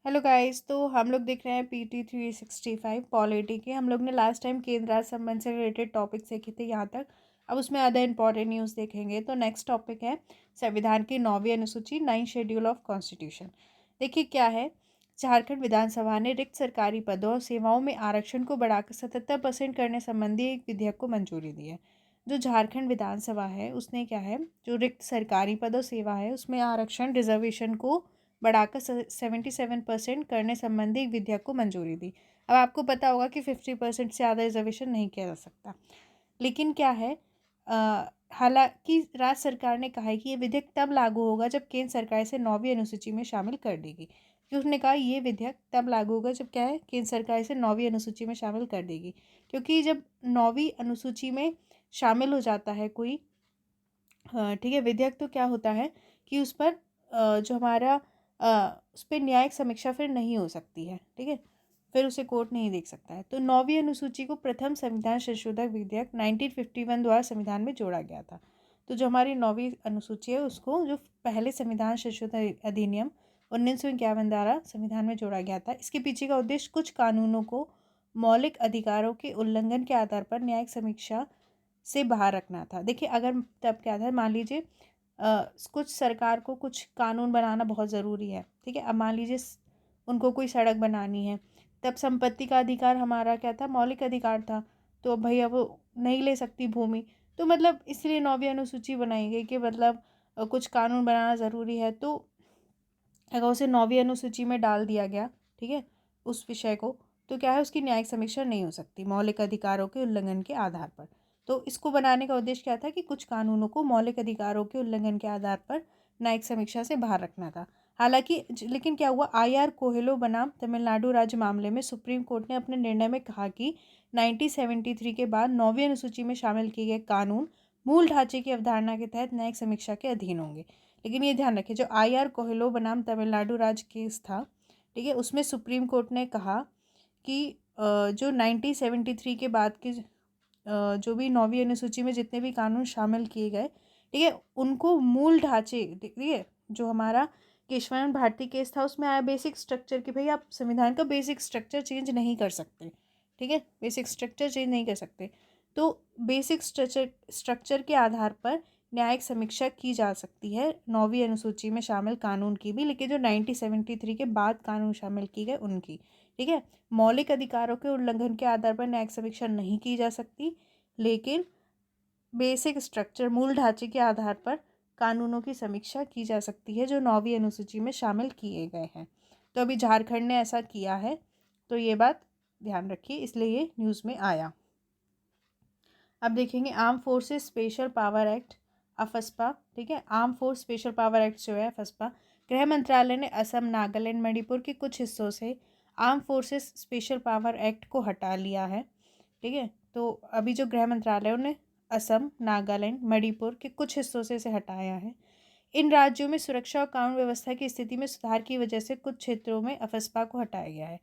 Hello guys. तो हम लोग देख रहे हैं पीटी 365 पॉलिटी के। हम लोग ने लास्ट टाइम केंद्र राज्य संबंध से रिलेटेड टॉपिक्स देखे थे यहाँ तक। अब उसमें अदर इंपॉर्टेंट न्यूज़ देखेंगे। तो नेक्स्ट टॉपिक है संविधान की 9वीं अनुसूची, 9 शेड्यूल ऑफ कॉन्स्टिट्यूशन। देखिए क्या है। झारखंड विधानसभा ने रिक्त सरकारी पदों और सेवाओं में आरक्षण को बढ़ाकर 77% करने संबंधी एक विधेयक को मंजूरी दी है। जो झारखंड विधानसभा है उसने क्या है, जो रिक्त सरकारी पद और सेवा है उसमें आरक्षण रिजर्वेशन को बढ़ाकर 77% करने संबंधी एक विधेयक को मंजूरी दी। अब आपको पता होगा कि 50% से ज़्यादा रिजर्वेशन नहीं किया जा सकता। लेकिन क्या है, हालांकि राज्य सरकार ने कहा है कि ये विधेयक तब लागू होगा जब केंद्र सरकार इसे 9वीं अनुसूची में शामिल कर देगी। कि उसने कहा ये विधेयक तब लागू होगा जब क्या है, केंद्र सरकार इसे 9वीं अनुसूची में शामिल कर देगी। क्योंकि जब 9वीं अनुसूची में शामिल हो जाता है कोई ठीक है विधेयक, तो क्या होता है कि उस पर जो हमारा उस पर न्यायिक समीक्षा फिर नहीं हो सकती है। ठीक है, फिर उसे कोर्ट नहीं देख सकता है। तो 9वीं अनुसूची को प्रथम संविधान संशोधक विधेयक 1951 द्वारा संविधान में जोड़ा गया था। तो जो हमारी 9वीं अनुसूची है उसको जो पहले संविधान संशोधन अधिनियम 1951 द्वारा संविधान में जोड़ा गया था। इसके पीछे का उद्देश्य कुछ कानूनों को मौलिक अधिकारों के उल्लंघन के आधार पर न्यायिक समीक्षा से बाहर रखना था। देखिए अगर तब क्या था, मान लीजिए कुछ सरकार को कुछ कानून बनाना बहुत ज़रूरी है। ठीक है, अब मान लीजिए उनको कोई सड़क बनानी है, तब संपत्ति का अधिकार हमारा क्या था, मौलिक अधिकार था। तो भैया वो नहीं ले सकती भूमि। तो मतलब इसलिए 9वीं अनुसूची बनाई गई कि मतलब कुछ कानून बनाना ज़रूरी है। तो अगर उसे 9वीं अनुसूची में डाल दिया गया, ठीक है, उस विषय को, तो क्या है उसकी न्यायिक समीक्षा नहीं हो सकती मौलिक अधिकारों के उल्लंघन के आधार पर। तो इसको बनाने का उद्देश्य क्या था कि कुछ कानूनों को मौलिक अधिकारों के उल्लंघन के आधार पर न्यायिक समीक्षा से बाहर रखना था। हालांकि लेकिन क्या हुआ, IR कोहेलो बनाम तमिलनाडु राज्य मामले में सुप्रीम कोर्ट ने अपने निर्णय में कहा कि 1973 के बाद 9वीं अनुसूची में शामिल किए गए कानून मूल ढांचे की अवधारणा के तहत न्यायिक समीक्षा के अधीन होंगे। लेकिन ये ध्यान रखिए, जो IR कोहेलो बनाम तमिलनाडु राज्य केस था, ठीक है, उसमें सुप्रीम कोर्ट ने कहा कि जो 1973 के बाद के जो भी 9वीं अनुसूची में जितने भी कानून शामिल किए गए, ठीक है, उनको मूल ढांचे, ठीक है, जो हमारा केशवानंद भारती केस था उसमें आया बेसिक स्ट्रक्चर कि भाई आप संविधान का बेसिक स्ट्रक्चर चेंज नहीं कर सकते। ठीक है, बेसिक स्ट्रक्चर चेंज नहीं कर सकते। तो बेसिक स्ट्रक्चर के आधार पर न्यायिक समीक्षा की जा सकती है 9वीं अनुसूची में शामिल कानून की भी, लेकिन जो 1973 के बाद कानून शामिल किए गए उनकी। ठीक है, मौलिक अधिकारों के उल्लंघन के आधार पर न्यायिक समीक्षा नहीं की जा सकती, लेकिन बेसिक स्ट्रक्चर मूल ढांचे के आधार पर कानूनों की समीक्षा की जा सकती है जो 9वीं अनुसूची में शामिल किए गए हैं। तो अभी झारखंड ने ऐसा किया है, तो ये बात ध्यान रखिए, इसलिए ये न्यूज़ में आया। अब देखेंगे arm forces special power act, AFSPA. ठीक है, arm force special power act जो है अफस्पा, गृह मंत्रालय ने असम, नागालैंड, मणिपुर के कुछ हिस्सों से arm forces special power act को हटा लिया है। ठीक है, तो अभी जो गृह मंत्रालय ने असम, नागालैंड, मणिपुर के कुछ हिस्सों से इसे हटाया है। इन राज्यों में सुरक्षा और कानून व्यवस्था की स्थिति में सुधार की वजह से कुछ क्षेत्रों में अफस्पा को हटाया गया है।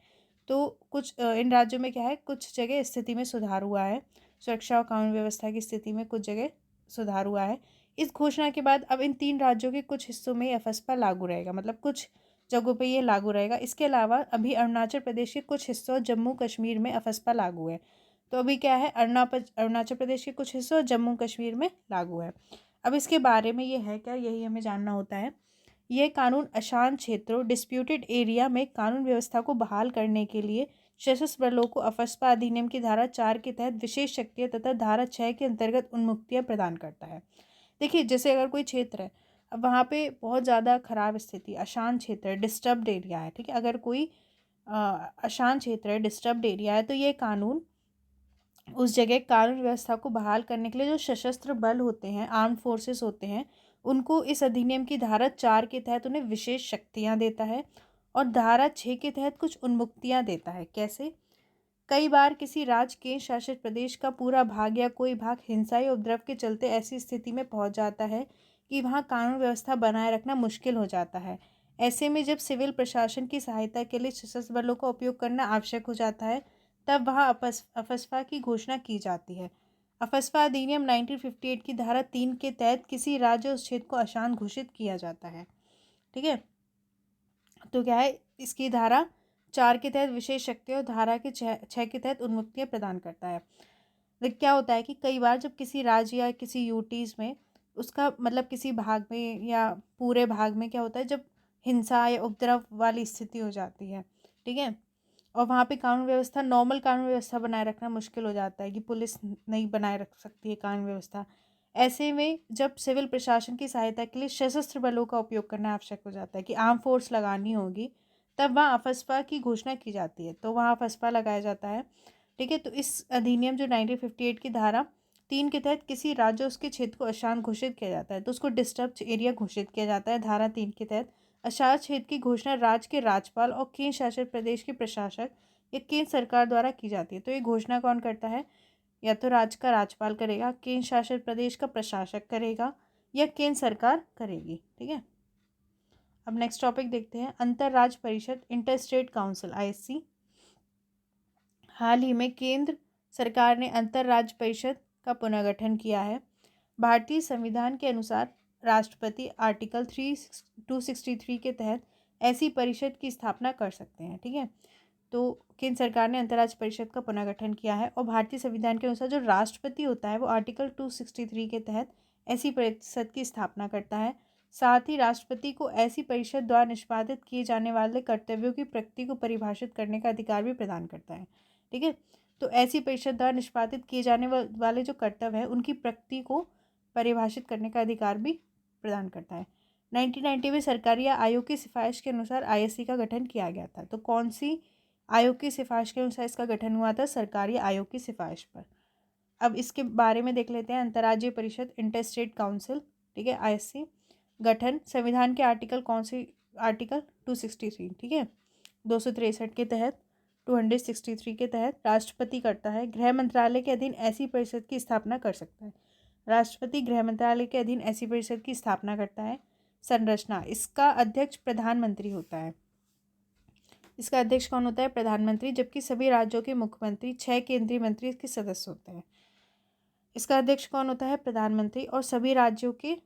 तो कुछ इन राज्यों में क्या है, कुछ जगह स्थिति में सुधार हुआ है, सुरक्षा और कानून व्यवस्था की स्थिति में कुछ जगह सुधार हुआ है। इस घोषणा के बाद अब इन 3 राज्यों के कुछ हिस्सों में अफस्पा लागू रहेगा, मतलब कुछ जगहों पे ये लागू रहेगा। इसके अलावा अभी अरुणाचल प्रदेश के कुछ हिस्सों और जम्मू कश्मीर में अफस्पा लागू है। तो अभी क्या है, अरुणाचल प्रदेश के कुछ हिस्सों और जम्मू कश्मीर में लागू है। अब इसके बारे में ये है क्या, यही हमें जानना होता है। यह कानून अशांत क्षेत्रों, डिस्प्यूटेड एरिया में कानून व्यवस्था को बहाल करने के लिए सशस्त्र बलों को अफस्पा अधिनियम की धारा 4 के तहत विशेष शक्तियाँ तथा धारा 6 के अंतर्गत उन्मुक्तियाँ प्रदान करता है। देखिए जैसे अगर कोई क्षेत्र है, अब वहाँ पे बहुत ज़्यादा खराब स्थिति, अशांत क्षेत्र है, डिस्टर्ब्ड एरिया है, ठीक है, अगर कोई अशांत क्षेत्र है, डिस्टर्ब्ड एरिया है, तो ये कानून उस जगह कानून व्यवस्था को बहाल करने के लिए जो सशस्त्र बल होते हैं, आर्म फोर्सेस होते हैं, उनको इस अधिनियम की धारा 4 के तहत उन्हें विशेष शक्तियाँ देता है और धारा 6 के तहत कुछ उन्मुक्तियाँ देता है। कैसे? कई बार किसी राज्य केंद्र शासित प्रदेश का पूरा भाग या कोई भाग हिंसा या उपद्रव के चलते ऐसी स्थिति में पहुंच जाता है कि वहां कानून व्यवस्था बनाए रखना मुश्किल हो जाता है। ऐसे में जब सिविल प्रशासन की सहायता के लिए सशस्त्र बलों का उपयोग करना आवश्यक हो जाता है, तब वहां अफस्पा की घोषणा की जाती है। अफस्पा अधिनियम 1958 की धारा 3 के तहत किसी राज्य उस क्षेत्र को अशांत घोषित किया जाता है। ठीक है, तो क्या है, इसकी धारा 4 के तहत विशेष शक्तियाँ और धारा के 6 के तहत उन्मुक्तियाँ प्रदान करता है। लेकिन क्या होता है कि कई बार जब किसी राज्य या किसी यूटीज़ में उसका मतलब किसी भाग में या पूरे भाग में क्या होता है, जब हिंसा या उपद्रव वाली स्थिति हो जाती है, ठीक है, और वहाँ पे कानून व्यवस्था, नॉर्मल कानून व्यवस्था बनाए रखना मुश्किल हो जाता है कि पुलिस नहीं बनाए रख सकती है कानून व्यवस्था। ऐसे में जब सिविल प्रशासन की सहायता के लिए सशस्त्र बलों का उपयोग करना आवश्यक हो जाता है कि आर्म फोर्स लगानी होगी, तब वहाँ अफस्पा की घोषणा की जाती है, तो वहाँ अफस्पा लगाया जाता है। ठीक है, तो इस अधिनियम जो 1958 की धारा 3 के तहत किसी राज्य उसके क्षेत्र को अशांत घोषित किया जाता है, तो उसको डिस्टर्ब एरिया घोषित किया जाता है धारा 3 के तहत। अशांत क्षेत्र की घोषणा राज्य के राज्यपाल और केंद्र शासित प्रदेश के प्रशासक या केंद्र सरकार द्वारा की जाती है। तो ये घोषणा कौन करता है? या तो राज्य का राज्यपाल करेगा, केंद्र शासित प्रदेश का प्रशासक करेगा, या केंद्र सरकार करेगी। ठीक है, अब नेक्स्ट टॉपिक देखते हैं, अंतर्राज्य परिषद, इंटर स्टेट काउंसिल, आईएससी। हाल ही में केंद्र सरकार ने अंतर्राज्य परिषद का पुनर्गठन किया है। भारतीय संविधान के अनुसार राष्ट्रपति आर्टिकल 263 के तहत ऐसी परिषद की स्थापना कर सकते हैं। ठीक है, तो केंद्र सरकार ने अंतर्राज्य परिषद का पुनर्गठन किया है और भारतीय संविधान के अनुसार जो राष्ट्रपति होता है वो आर्टिकल 263 के तहत ऐसी परिषद की स्थापना करता है। साथ ही राष्ट्रपति को ऐसी परिषद द्वारा निष्पादित किए जाने वाले कर्तव्यों की प्रकृति को परिभाषित करने का अधिकार भी प्रदान करता है। ठीक है, तो ऐसी परिषद द्वारा निष्पादित किए जाने वाले जो कर्तव्य है उनकी प्रकृति को परिभाषित करने का अधिकार भी प्रदान करता है। 1990 में सरकारी आयोग की सिफारिश के अनुसार आईएससी का गठन किया गया था। तो कौन सी आयोग की सिफारिश के अनुसार इसका गठन हुआ था? सरकारी आयोग की सिफारिश पर। अब इसके बारे में देख लेते हैं, अंतर्राज्यीय परिषद, इंटर स्टेट काउंसिल। ठीक है, आईएससी गठन संविधान के आर्टिकल कौन सी? आर्टिकल 263, ठीक है, 263 के तहत, 263 के तहत राष्ट्रपति करता है। गृह मंत्रालय के अधीन ऐसी परिषद की स्थापना कर सकता है। राष्ट्रपति गृह मंत्रालय के अधीन ऐसी परिषद की स्थापना करता है। संरचना, इसका अध्यक्ष प्रधानमंत्री होता है। इसका अध्यक्ष कौन होता है? प्रधानमंत्री, जबकि सभी राज्यों के मुख्यमंत्री, 6 केंद्रीय मंत्री इसके सदस्य होते हैं। इसका अध्यक्ष कौन होता है? प्रधानमंत्री, और सभी राज्यों के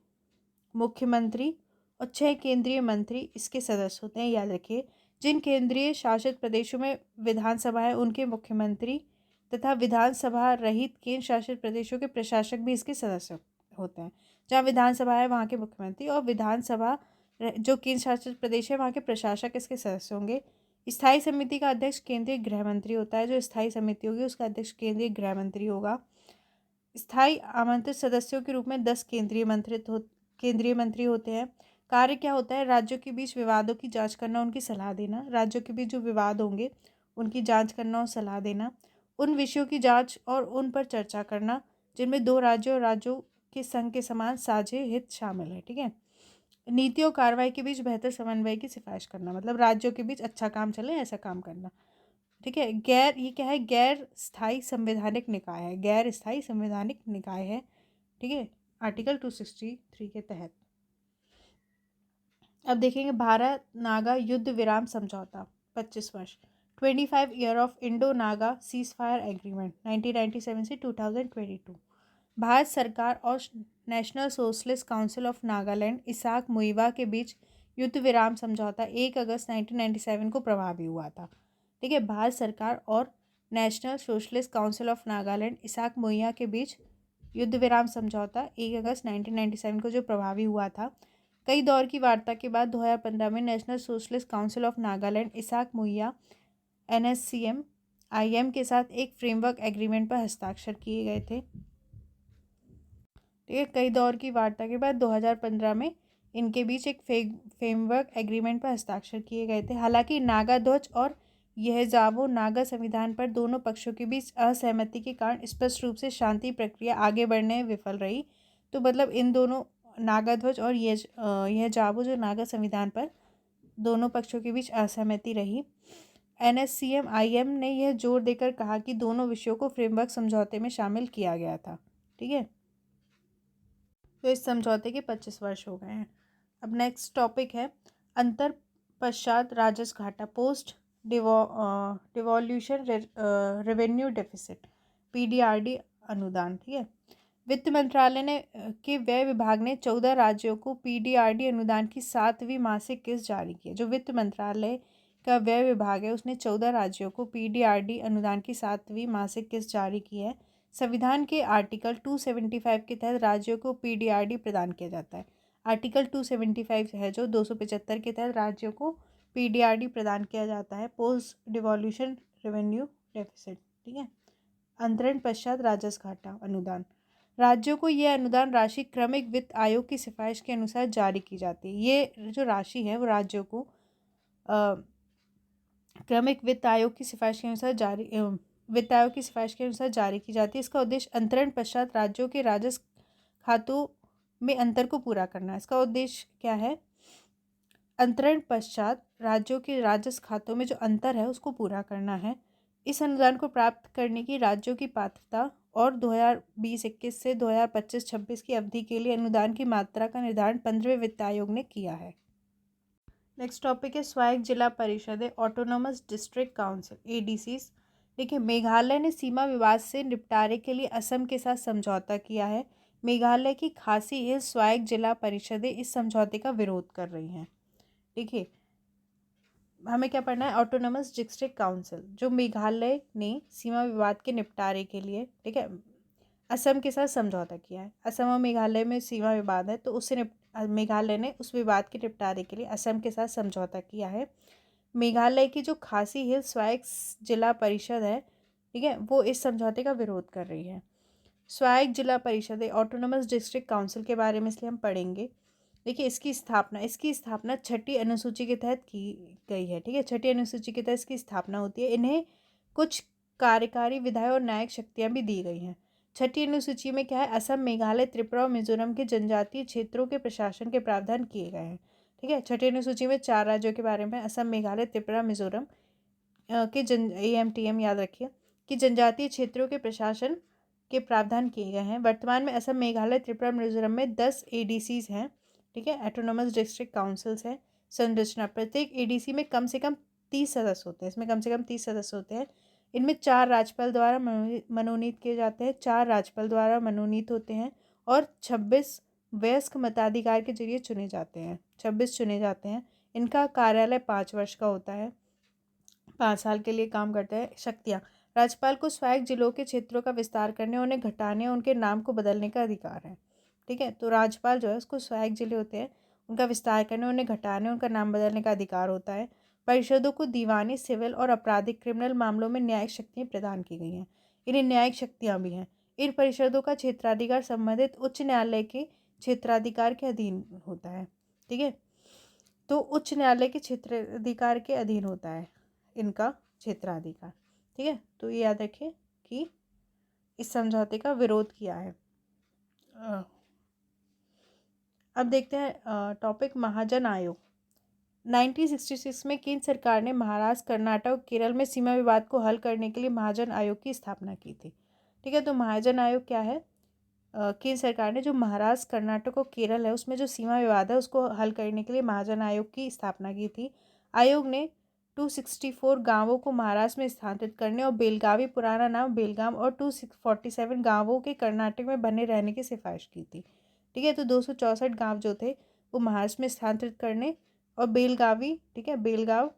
मुख्यमंत्री और 6 केंद्रीय मंत्री इसके सदस्य होते हैं। याद रखिए, जिन केंद्रीय शासित प्रदेशों में विधानसभा है उनके मुख्यमंत्री तथा विधानसभा रहित केंद्र शासित प्रदेशों के प्रशासक भी इसके सदस्य होते हैं। जहाँ विधानसभा है वहाँ के मुख्यमंत्री और विधानसभा जो केंद्र शासित प्रदेश है वहाँ के प्रशासक इसके सदस्य होंगे। स्थायी समिति का अध्यक्ष केंद्रीय गृह मंत्री होता है। जो स्थायी समिति होगी उसका अध्यक्ष केंद्रीय गृह मंत्री होगा। स्थायी आमंत्रित सदस्यों के रूप में 10 केंद्रीय मंत्री होते हैं। कार्य क्या होता है? राज्यों के बीच विवादों की जांच करना, उनकी सलाह देना। राज्यों के बीच जो विवाद होंगे उनकी जांच करना और सलाह देना। उन विषयों की जांच और उन पर चर्चा करना जिनमें दो राज्यों और राज्यों के संघ के समान साझे हित शामिल है। ठीक है, नीति और कार्रवाई के बीच बेहतर समन्वय की सिफारिश करना, मतलब राज्यों के बीच अच्छा काम चले ऐसा काम करना। ठीक है, ये क्या है? गैर स्थायी संवैधानिक निकाय है, गैर स्थायी संवैधानिक निकाय है। ठीक है, आर्टिकल 263 के तहत। अब देखेंगे भारत नागा युद्ध विराम समझौता, 25 वर्ष, 25 year of Indo Naga ceasefire agreement, 1997 से 2022। भारत सरकार और National Socialist Council of Nagaland Isak Muivah के बीच युद्ध विराम समझौता 1 अगस्त 1997 को प्रभावी हुआ था। ठीक है, भारत सरकार और National Socialist Council of Nagaland Isak Muivah के बीच युद्ध विराम समझौता 1 अगस्त 1997 को जो प्रभावी हुआ था। कई दौर की वार्ता के बाद 2015 में National Socialist Council of Nagaland Isak Muivah NSCM IM के साथ एक फ्रेमवर्क एग्रीमेंट पर हस्ताक्षर किए गए थे। ठीक है, कई दौर की वार्ता के बाद 2015 में इनके बीच एक फ्रेमवर्क एग्रीमेंट पर हस्ताक्षर किए गए थे। हालांकि नागा ध्वज और यह जावो नागा संविधान पर दोनों पक्षों के बीच असहमति के कारण स्पष्ट रूप से शांति प्रक्रिया आगे बढ़ने में विफल रही। तो मतलब इन दोनों नागा ध्वज और यह जावो जो नागा संविधान पर दोनों पक्षों के बीच असहमति रही। NSCM IM ने यह जोर देकर कहा कि दोनों विषयों को फ्रेमवर्क समझौते में शामिल किया गया था। ठीक है, तो इस समझौते के 25 वर्ष हो गए हैं। अब नेक्स्ट टॉपिक है अंतर पश्चात राजस्व घाटा, पोस्ट डिवॉल्यूशन रेवेन्यू डेफिसिट, PDRD अनुदान। ठीक है, वित्त मंत्रालय ने के व्यय विभाग ने 14 राज्यों को पीडीआरडी अनुदान की 7वीं मासिक किस्त जारी की है। जो वित्त मंत्रालय का व्यय विभाग है उसने 14 राज्यों को पीडीआरडी अनुदान की 7वीं मासिक किस्त जारी की है। संविधान के आर्टिकल 275 के तहत राज्यों को पीडीआरडी प्रदान किया जाता है। आर्टिकल 275 है जो 275 के तहत राज्यों को पीडीआरडी प्रदान किया जाता है, पोस्ट डिवोल्यूशन रेवेन्यू डेफिसिट। ठीक है। अंतरण पश्चात राजस्व घाटा अनुदान। राज्यों को यह अनुदान राशि क्रमिक वित्त आयोग की सिफारिश के अनुसार जारी की जाती है। ये जो राशि है वो राज्यों को क्रमिक वित्त आयोग की सिफारिश के अनुसार जारी की जाती है। इसका उद्देश्य अंतरण पश्चात राज्यों के राजस्व खातों में अंतर को पूरा करना है। इसका उद्देश्य क्या है? अंतरण पश्चात राज्यों के राजस्व खातों में जो अंतर है उसको पूरा करना है। इस अनुदान को प्राप्त करने की राज्यों की पात्रता और 2020-21 से 2025-26 की अवधि के लिए अनुदान की मात्रा का निर्धारण 15वें वित्त आयोग ने किया है। नेक्स्ट टॉपिक है स्वायत्त जिला परिषदें, ऑटोनोमस डिस्ट्रिक्ट काउंसिल, एडीसीज। देखिए, मेघालय ने सीमा विवाद से निपटारे के लिए असम के साथ समझौता किया है। मेघालय की खासी हिल्स स्वायत्त जिला परिषदें इस समझौते का विरोध कर रही हैं। देखिए, हमें क्या पढ़ना है? ऑटोनोमस डिस्ट्रिक्ट काउंसिल, जो मेघालय ने सीमा विवाद के निपटारे के लिए, ठीक है, असम के साथ समझौता किया है। असम और मेघालय में सीमा विवाद है तो उससे मेघालय ने उस विवाद के निपटारे के लिए असम के साथ समझौता किया है। मेघालय की जो खासी हिल्स स्वायत्त जिला परिषद है, ठीक है, वो इस समझौते का विरोध कर रही है। स्वायत्त जिला परिषद ऑटोनोमस डिस्ट्रिक्ट काउंसिल के बारे में इसलिए हम पढ़ेंगे। देखिए, इसकी स्थापना 6ठी अनुसूची के तहत की गई है। ठीक है, 6ठी अनुसूची के तहत इसकी स्थापना होती है। इन्हें कुछ कार्यकारी, विधायी और न्यायिक शक्तियाँ भी दी गई हैं। 6ठी अनुसूची में क्या है? असम, मेघालय, त्रिपुरा और मिजोरम के जनजातीय क्षेत्रों के प्रशासन के प्रावधान किए गए हैं। ठीक है, 6ठी अनुसूची में 4 राज्यों के बारे में, असम, मेघालय, त्रिपुरा, मिजोरम के AMTM याद रखिए कि जनजातीय क्षेत्रों के प्रशासन के प्रावधान किए गए हैं। वर्तमान में असम, मेघालय, त्रिपुरा, मिजोरम में 10 ADCs हैं। ठीक है, ऑटोनोमस डिस्ट्रिक्ट काउंसिल्स है। संरचना, प्रत्येक ADC में कम से कम 30 सदस्य होते हैं। इसमें कम से कम 30 सदस्य होते हैं। इनमें 4 राज्यपाल द्वारा मनोनीत किए जाते हैं, 4 राज्यपाल द्वारा मनोनीत होते हैं और 26 वयस्क मताधिकार के जरिए चुने जाते हैं। 26 चुने जाते हैं। इनका कार्यालय 5 वर्ष का होता है, 5 साल के लिए काम करते हैं। शक्तियाँ, राज्यपाल को स्वायत्त जिलों के क्षेत्रों का विस्तार करने, उन्हें घटाने, उनके नाम को बदलने का अधिकार है। ठीक है, तो राज्यपाल जो है उसको स्वायत्त जिले होते हैं, उनका विस्तार करने, उन्हें घटाने, उनका नाम बदलने का अधिकार होता है। परिषदों को दीवानी, सिविल और आपराधिक क्रिमिनल मामलों में न्यायिक शक्तियाँ प्रदान की गई हैं। इन्हें न्यायिक शक्तियाँ भी हैं। इन परिषदों का क्षेत्राधिकार संबंधित उच्च न्यायालय के क्षेत्राधिकार के अधीन होता है। ठीक है, तो उच्च न्यायालय के क्षेत्राधिकार के अधीन होता है इनका क्षेत्राधिकार। ठीक है, तो ये याद रखिए कि इस समझौते का विरोध किया है। अब देखते हैं टॉपिक महाजन आयोग। 1966 में केंद्र सरकार ने महाराष्ट्र, कर्नाटक और केरल में सीमा विवाद को हल करने के लिए महाजन आयोग की स्थापना की थी। ठीक है, तो महाजन आयोग क्या है? केंद्र सरकार ने जो महाराष्ट्र, कर्नाटक और केरल है उसमें जो सीमा विवाद है उसको हल करने के लिए महाजन आयोग की स्थापना की थी। आयोग ने 264 गांवों को महाराष्ट्र में स्थानांतरित करने और बेलगावी, पुराना नाम बेलगाम, और 247 गांवों के कर्नाटक में बने रहने की सिफारिश की थी। ठीक है, तो 264 गांव जो थे वो महाराष्ट्र में स्थानांतरित करने और बेलगावी, ठीक है, बेलगांव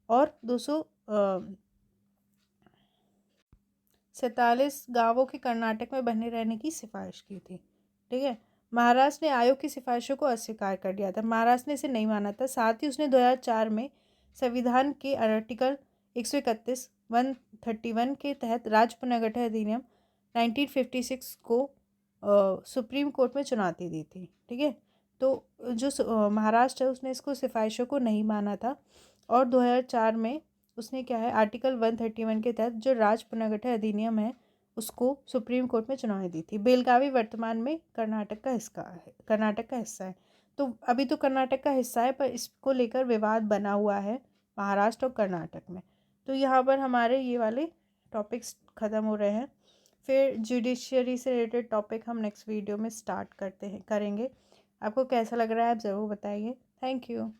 और 247 गांवों के कर्नाटक में बने रहने की सिफारिश की थी। ठीक है, महाराष्ट्र ने आयोग की सिफारिशों को अस्वीकार कर दिया था। महाराष्ट्र ने इसे नहीं माना था। साथ ही उसने 2004 में संविधान के आर्टिकल 131 131 के तहत राज्य पुनर्गठन अधिनियम 1956 को सुप्रीम कोर्ट में चुनौती दी थी। ठीक है, तो जो महाराष्ट्र है उसने इसको सिफारिशों को नहीं माना था और 2004 में उसने क्या है, आर्टिकल 131 के तहत जो राज्य पुनर्गठन अधिनियम है उसको सुप्रीम कोर्ट में चुनौती दी थी। बेलगावी वर्तमान में कर्नाटक का हिस्सा है। तो अभी तो कर्नाटक का हिस्सा है पर इसको लेकर विवाद बना हुआ है महाराष्ट्र और कर्नाटक में। तो यहाँ पर हमारे ये वाले टॉपिक्स ख़त्म हो रहे हैं। फिर जुडिशरी से रिलेटेड टॉपिक हम नेक्स्ट वीडियो में स्टार्ट करेंगे। आपको कैसा लग रहा है आप ज़रूर बताइए। Thank you.